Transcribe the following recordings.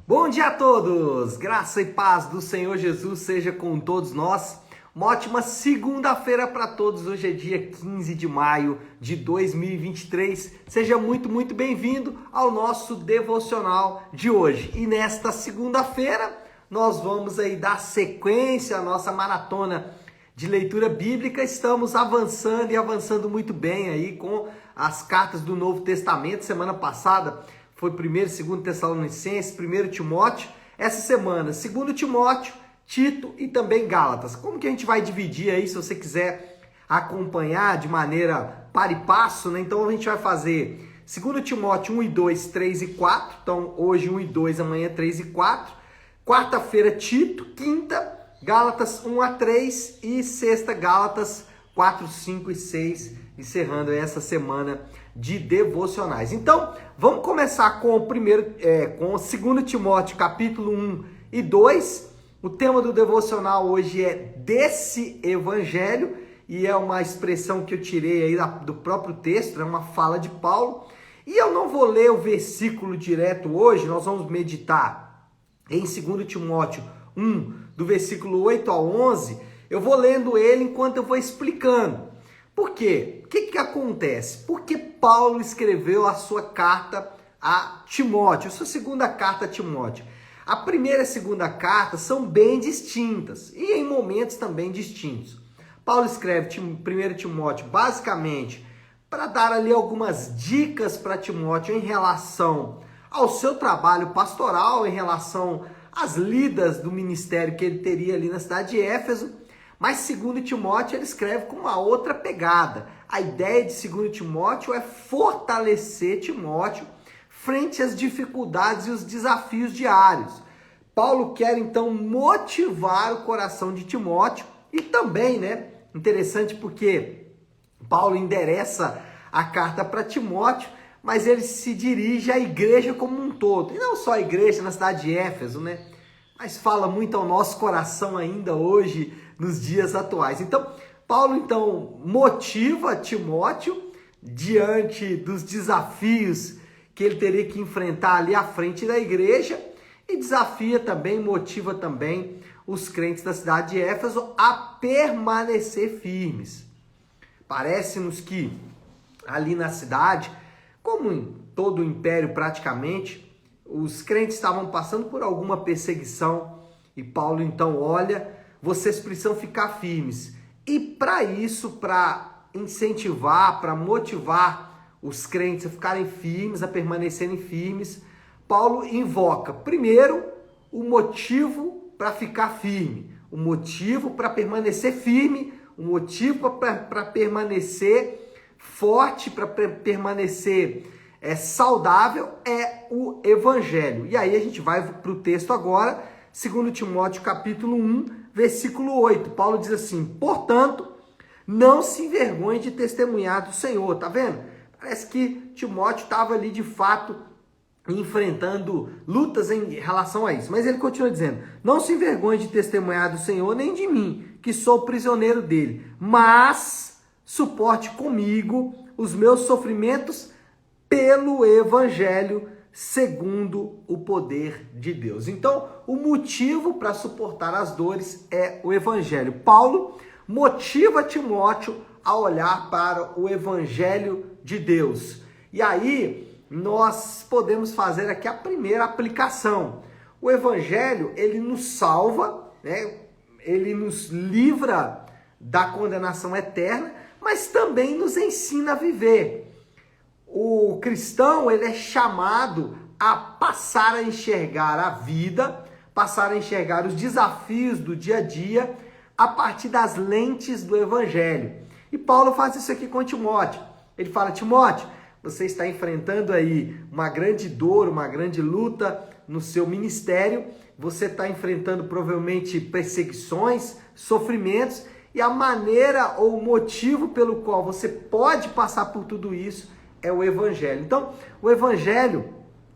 Bom dia a todos! Graça e paz do Senhor Jesus seja com todos nós. Uma ótima segunda-feira para todos. Hoje é dia 15 de maio de 2023. Seja muito bem-vindo ao nosso devocional de hoje. E nesta segunda-feira nós vamos aí dar sequência à nossa maratona de leitura bíblica. Estamos avançando e avançando muito bem aí com as cartas do Novo Testamento. Semana passada foi 1º e 2º Tessalonicenses, 1º Timóteo. Essa semana, 2º Timóteo, Tito e também Gálatas. Como que a gente vai dividir aí, se você quiser acompanhar de maneira par e passo, né? Então a gente vai fazer 2º Timóteo 1 e 2, 3 e 4. Então hoje 1 e 2, amanhã 3 e 4. Quarta-feira Tito, quinta Gálatas 1 a 3 e sexta Gálatas 4, 5 e 6, encerrando essa semana de devocionais. Então, vamos começar com o com 2 Timóteo, capítulo 1 e 2. O tema do devocional hoje é desse evangelho, e é uma expressão que eu tirei aí do próprio texto, é uma fala de Paulo. E eu não vou ler o versículo direto hoje, nós vamos meditar em 2 Timóteo 1, do versículo 8 ao 11. Eu vou lendo ele enquanto eu vou explicando. Por quê? O que acontece? Porque Paulo escreveu a sua carta a Timóteo, a sua segunda carta a Timóteo. A primeira e a segunda carta são bem distintas e em momentos também distintos. Paulo escreve 1 Timóteo basicamente para dar ali algumas dicas para Timóteo em relação ao seu trabalho pastoral, em relação às lidas do ministério que ele teria ali na cidade de Éfeso. Mas 2 Timóteo ele escreve com uma outra pegada. A ideia de 2 Timóteo é fortalecer Timóteo frente às dificuldades e os desafios diários. Paulo quer então motivar o coração de Timóteo e também, interessante porque Paulo endereça a carta para Timóteo, mas ele se dirige à igreja como um todo. E não só a igreja na cidade de Éfeso, mas fala muito ao nosso coração ainda hoje, nos dias atuais. Então, Paulo motiva Timóteo diante dos desafios que ele teria que enfrentar ali à frente da igreja e motiva também os crentes da cidade de Éfeso a permanecer firmes. Parece-nos que ali na cidade, como em todo o império praticamente, os crentes estavam passando por alguma perseguição e Paulo olha, vocês precisam ficar firmes. E para isso, para incentivar, para motivar os crentes a ficarem firmes, a permanecerem firmes, Paulo invoca primeiro o motivo para ficar firme, o motivo para permanecer firme, o motivo para permanecer forte, para permanecer saudável é o evangelho. E aí a gente vai para o texto agora, 2 Timóteo capítulo 1, versículo 8. Paulo diz assim: portanto, não se envergonhe de testemunhar do Senhor. Tá vendo? Parece que Timóteo estava ali de fato enfrentando lutas em relação a isso. Mas ele continua dizendo: não se envergonhe de testemunhar do Senhor, nem de mim, que sou prisioneiro dele, mas suporte comigo os meus sofrimentos pelo evangelho, segundo o poder de Deus. Então, o motivo para suportar as dores é o evangelho. Paulo motiva Timóteo a olhar para o evangelho de Deus. E aí, nós podemos fazer aqui a primeira aplicação. O evangelho, ele nos salva, ele nos livra da condenação eterna, mas também nos ensina a viver. O cristão, ele é chamado a passar a enxergar a vida, passar a enxergar os desafios do dia a dia a partir das lentes do evangelho. E Paulo faz isso aqui com Timóteo. Ele fala: Timóteo, você está enfrentando aí uma grande dor, uma grande luta no seu ministério, você está enfrentando provavelmente perseguições, sofrimentos, e a maneira ou o motivo pelo qual você pode passar por tudo isso é o evangelho. Então, o evangelho,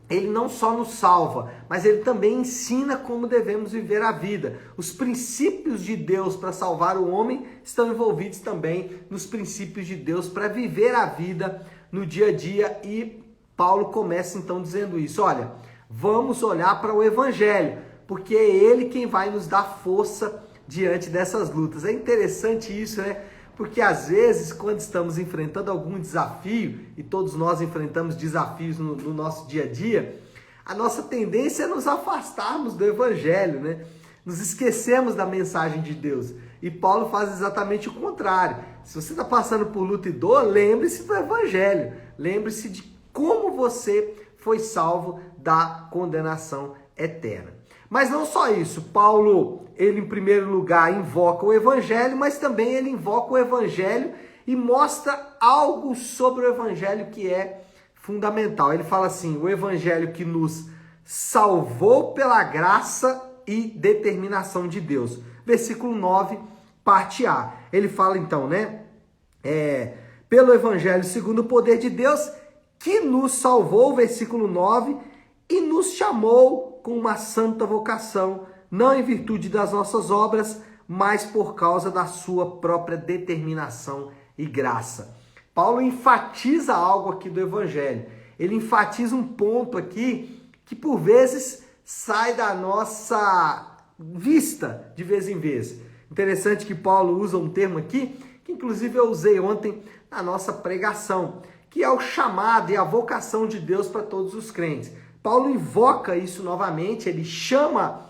ele não só nos salva, mas ele também ensina como devemos viver a vida. Os princípios de Deus para salvar o homem estão envolvidos também nos princípios de Deus para viver a vida no dia a dia. E Paulo começa então dizendo isso: olha, Vamos olhar para o Evangelho, porque é ele quem vai nos dar força diante dessas lutas. É interessante isso, né? Porque às vezes, quando estamos enfrentando algum desafio, e todos nós enfrentamos desafios no nosso dia a dia, a nossa tendência é nos afastarmos do Evangelho, né? Nos esquecemos da mensagem de Deus. E Paulo faz exatamente o contrário. Se você está passando por luta e dor, lembre-se do Evangelho. Lembre-se de como você foi salvo da condenação eterna. Mas não só isso. Paulo, ele em primeiro lugar invoca o Evangelho, mas também ele invoca o Evangelho e mostra algo sobre o Evangelho que é fundamental. Ele fala assim, o Evangelho que nos salvou pela graça e determinação de Deus. Versículo 9, parte A. Ele fala então, né? Pelo Evangelho segundo o poder de Deus, que nos salvou, versículo 9, e nos chamou com uma santa vocação, não em virtude das nossas obras, mas por causa da sua própria determinação e graça. Paulo enfatiza algo aqui do Evangelho. Ele enfatiza um ponto aqui que por vezes sai da nossa vista de vez em vez. Interessante que Paulo usa um termo aqui, que inclusive eu usei ontem na nossa pregação, que é o chamado e a vocação de Deus para todos os crentes. Paulo invoca isso novamente, ele chama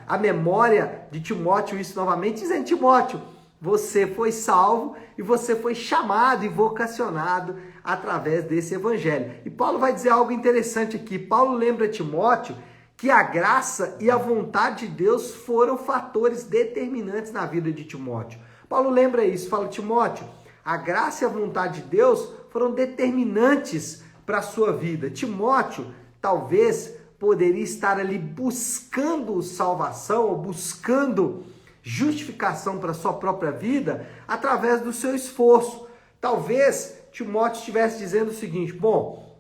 a memória de Timóteo isso novamente, dizendo, Timóteo, você foi salvo e você foi chamado e vocacionado através desse evangelho. E Paulo vai dizer algo interessante aqui. Paulo lembra Timóteo que a graça e a vontade de Deus foram fatores determinantes na vida de Timóteo. Paulo lembra isso, fala, Timóteo, a graça e a vontade de Deus foram determinantes para a sua vida. Timóteo, talvez, poderia estar ali buscando salvação, ou buscando justificação para a sua própria vida, através do seu esforço. Talvez Timóteo estivesse dizendo o seguinte, bom,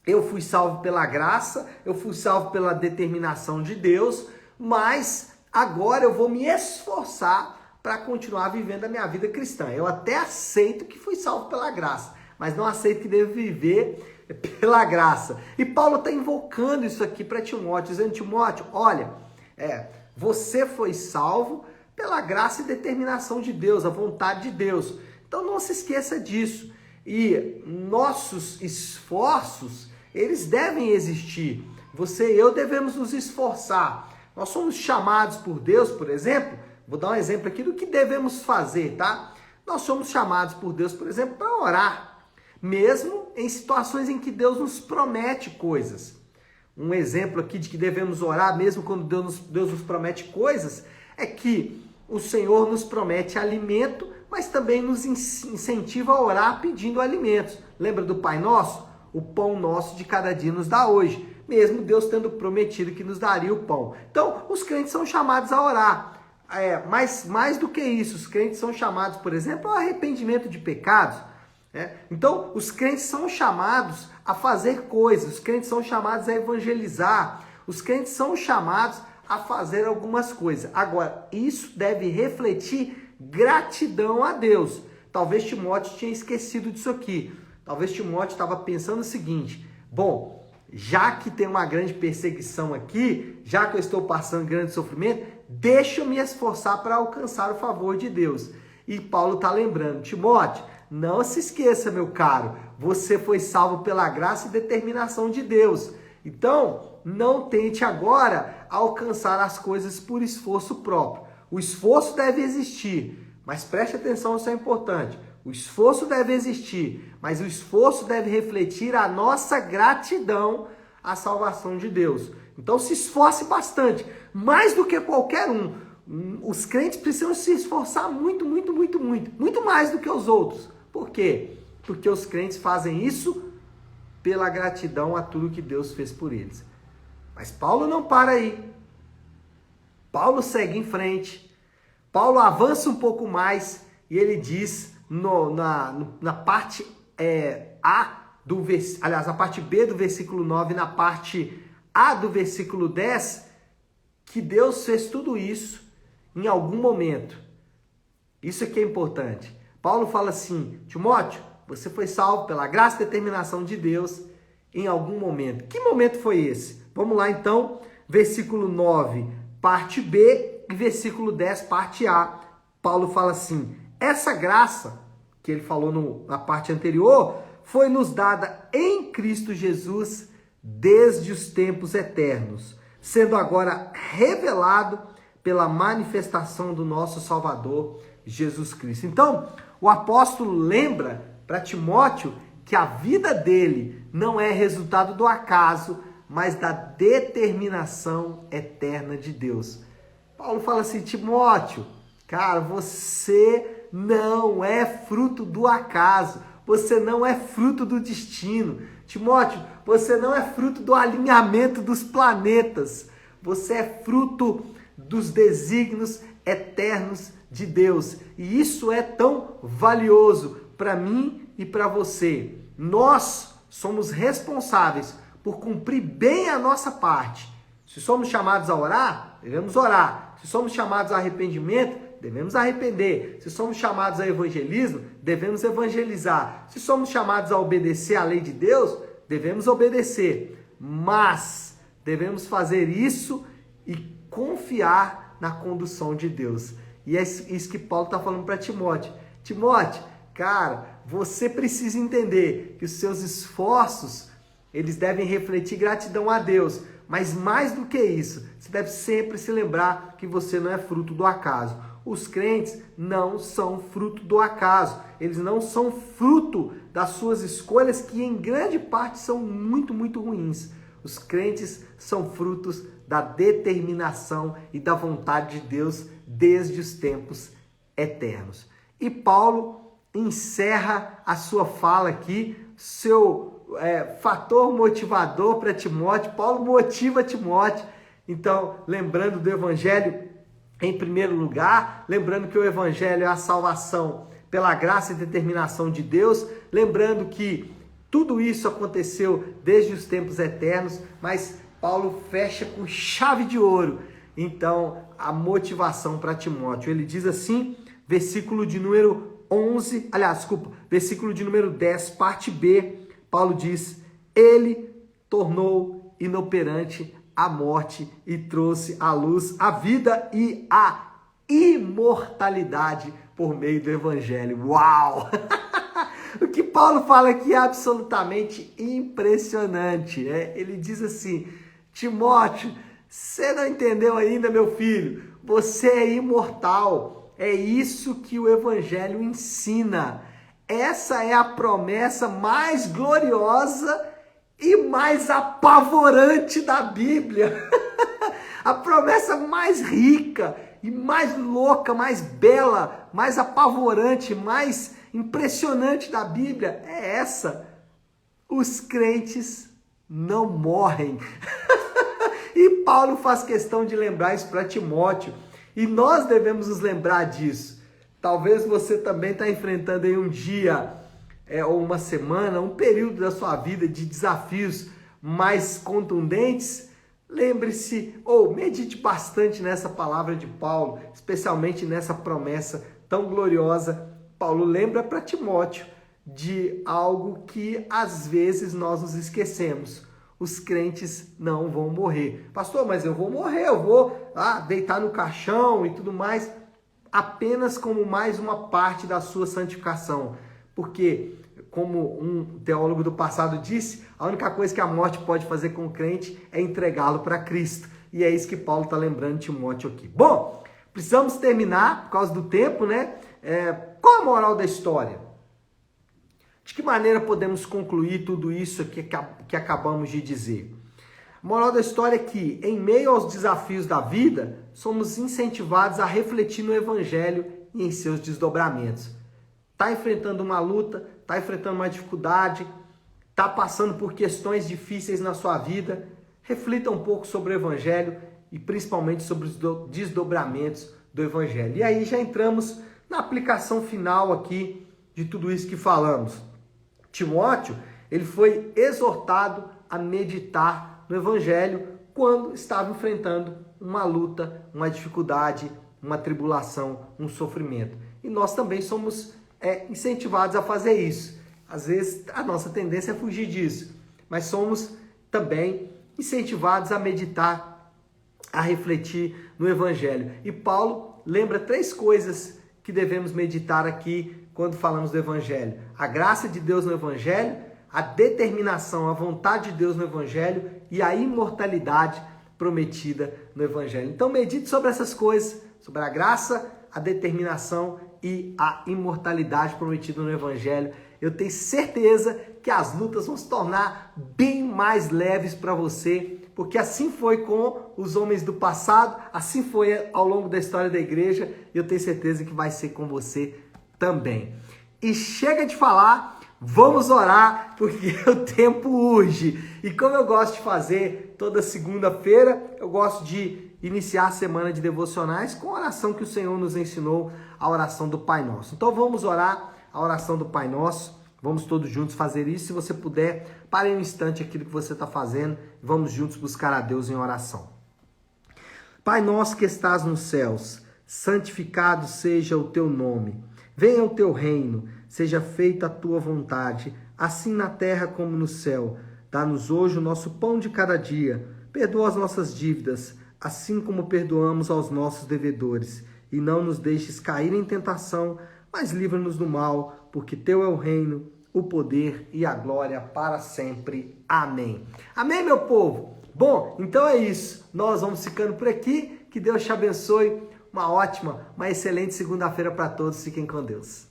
eu fui salvo pela graça, eu fui salvo pela determinação de Deus, mas agora eu vou me esforçar para continuar vivendo a minha vida cristã. Eu até aceito que fui salvo pela graça, mas não aceito que devo viver pela graça. E Paulo está invocando isso aqui para Timóteo, dizendo, Timóteo, olha, você foi salvo pela graça e determinação de Deus, a vontade de Deus. Então não se esqueça disso. E nossos esforços, eles devem existir. Você e eu devemos nos esforçar. Nós somos chamados por Deus, por exemplo, vou dar um exemplo aqui do que devemos fazer, tá? Nós somos chamados por Deus, por exemplo, para orar, mesmo em situações em que Deus nos promete coisas. Um exemplo aqui de que devemos orar, mesmo quando Deus nos promete coisas, é que o Senhor nos promete alimento, mas também nos incentiva a orar pedindo alimentos. Lembra do Pai Nosso? O pão nosso de cada dia nos dá hoje, mesmo Deus tendo prometido que nos daria o pão. Então, os crentes são chamados a orar. Mas mais do que isso, os crentes são chamados, por exemplo, ao arrependimento de pecados. Então, os crentes são chamados a fazer coisas, os crentes são chamados a evangelizar, os crentes são chamados a fazer algumas coisas. Agora, isso deve refletir gratidão a Deus. Talvez Timóteo tinha esquecido disso aqui. Talvez Timóteo estava pensando o seguinte, bom, já que tem uma grande perseguição aqui, já que eu estou passando grande sofrimento, deixa eu me esforçar para alcançar o favor de Deus. E Paulo está lembrando, Timóteo, não se esqueça, meu caro, você foi salvo pela graça e determinação de Deus. Então, não tente agora alcançar as coisas por esforço próprio. O esforço deve existir, mas preste atenção, isso é importante. O esforço deve existir, mas o esforço deve refletir a nossa gratidão à salvação de Deus. Então, se esforce bastante, mais do que qualquer um. Os crentes precisam se esforçar muito, muito, muito, muito. Muito mais do que os outros. Por quê? Porque os crentes fazem isso pela gratidão a tudo que Deus fez por eles. Mas Paulo não para aí. Paulo segue em frente. Paulo avança um pouco mais e ele diz na parte na parte B do versículo 9, na parte A do versículo 10, que Deus fez tudo isso em algum momento. Isso aqui é importante. Paulo fala assim, Timóteo, você foi salvo pela graça e determinação de Deus, em algum momento. Que momento foi esse? Vamos lá então, versículo 9, parte B, e versículo 10, parte A. Paulo fala assim: essa graça, que ele falou na parte anterior, foi nos dada em Cristo Jesus desde os tempos eternos, sendo agora revelado pela manifestação do nosso Salvador, Jesus Cristo. Então, o apóstolo lembra para Timóteo que a vida dele não é resultado do acaso, mas da determinação eterna de Deus. Paulo fala assim: Timóteo, cara, você não é fruto do acaso, você não é fruto do destino. Timóteo, você não é fruto do alinhamento dos planetas, você é fruto dos desígnios eternos de Deus. E isso é tão valioso para mim e para você. Nós somos responsáveis por cumprir bem a nossa parte. Se somos chamados a orar, devemos orar. Se somos chamados a arrependimento, devemos arrepender. Se somos chamados a evangelismo, devemos evangelizar. Se somos chamados a obedecer à lei de Deus, devemos obedecer. Mas devemos fazer isso e confiar na condução de Deus. E é isso que Paulo está falando para Timóteo. Timóteo, cara, você precisa entender que os seus esforços, eles devem refletir gratidão a Deus. Mas mais do que isso, você deve sempre se lembrar que você não é fruto do acaso. Os crentes não são fruto do acaso. Eles não são fruto das suas escolhas, que em grande parte são muito, muito ruins. Os crentes são frutos da determinação e da vontade de Deus desde os tempos eternos. E Paulo encerra a sua fala aqui, seu fator motivador para Timóteo. Paulo motiva Timóteo. Então, lembrando do evangelho em primeiro lugar, lembrando que o evangelho é a salvação pela graça e determinação de Deus, lembrando que tudo isso aconteceu desde os tempos eternos, mas Paulo fecha com chave de ouro, então, a motivação para Timóteo. Ele diz assim, versículo de número 11, versículo de número 10, parte B, Paulo diz: ele tornou inoperante a morte e trouxe à luz a vida e a imortalidade por meio do evangelho. Uau! O que Paulo fala aqui é absolutamente impressionante, né? Ele diz assim: Timóteo, você não entendeu ainda, meu filho? Você é imortal. É isso que o evangelho ensina. Essa é a promessa mais gloriosa e mais apavorante da Bíblia. A promessa mais rica e mais louca, mais bela, mais apavorante, mais impressionante da Bíblia é essa: os crentes não morrem. E Paulo faz questão de lembrar isso para Timóteo, e nós devemos nos lembrar disso. Talvez você também está enfrentando aí um dia, ou uma semana, um período da sua vida de desafios mais contundentes. Lembre-se, ou medite bastante nessa palavra de Paulo, especialmente nessa promessa tão gloriosa. Paulo lembra para Timóteo de algo que às vezes nós nos esquecemos: os crentes não vão morrer. Pastor, mas eu vou morrer, eu vou deitar no caixão e tudo mais. Apenas como mais uma parte da sua santificação. Porque, como um teólogo do passado disse, a única coisa que a morte pode fazer com o crente é entregá-lo para Cristo. E é isso que Paulo está lembrando Timóteo aqui. Bom, precisamos terminar por causa do tempo, né? Qual a moral da história? De que maneira podemos concluir tudo isso aqui que acabamos de dizer? A moral da história é que, em meio aos desafios da vida, somos incentivados a refletir no Evangelho e em seus desdobramentos. Está enfrentando uma luta, está enfrentando uma dificuldade, está passando por questões difíceis na sua vida, reflita um pouco sobre o Evangelho e principalmente sobre os desdobramentos do Evangelho. E aí já entramos na aplicação final aqui de tudo isso que falamos. Timóteo, ele foi exortado a meditar no Evangelho quando estava enfrentando uma luta, uma dificuldade, uma tribulação, um sofrimento. E nós também somos incentivados a fazer isso. Às vezes a nossa tendência é fugir disso, mas somos também incentivados a meditar, a refletir no Evangelho. E Paulo lembra 3 coisas que devemos meditar aqui quando falamos do Evangelho: a graça de Deus no Evangelho, a determinação, a vontade de Deus no Evangelho e a imortalidade prometida no Evangelho. Então medite sobre essas coisas, sobre a graça, a determinação e a imortalidade prometida no Evangelho. Eu tenho certeza que as lutas vão se tornar bem mais leves para você, porque assim foi com os homens do passado, assim foi ao longo da história da igreja, e eu tenho certeza que vai ser com você também. E chega de falar, vamos orar, porque o tempo urge. E como eu gosto de fazer toda segunda-feira, eu gosto de iniciar a semana de devocionais com a oração que o Senhor nos ensinou, a oração do Pai Nosso. Então vamos orar a oração do Pai Nosso. Vamos todos juntos fazer isso. Se você puder, pare um instante aquilo que você está fazendo e vamos juntos buscar a Deus em oração. Pai nosso que estás nos céus, santificado seja o teu nome. Venha o teu reino, seja feita a tua vontade, assim na terra como no céu. Dá-nos hoje o nosso pão de cada dia. Perdoa as nossas dívidas, assim como perdoamos aos nossos devedores. E não nos deixes cair em tentação, mas livra-nos do mal, porque teu é o reino, o poder e a glória para sempre. Amém. Amém, meu povo? Bom, então é isso. Nós vamos ficando por aqui. Que Deus te abençoe. Uma ótima, uma excelente segunda-feira para todos. Fiquem com Deus.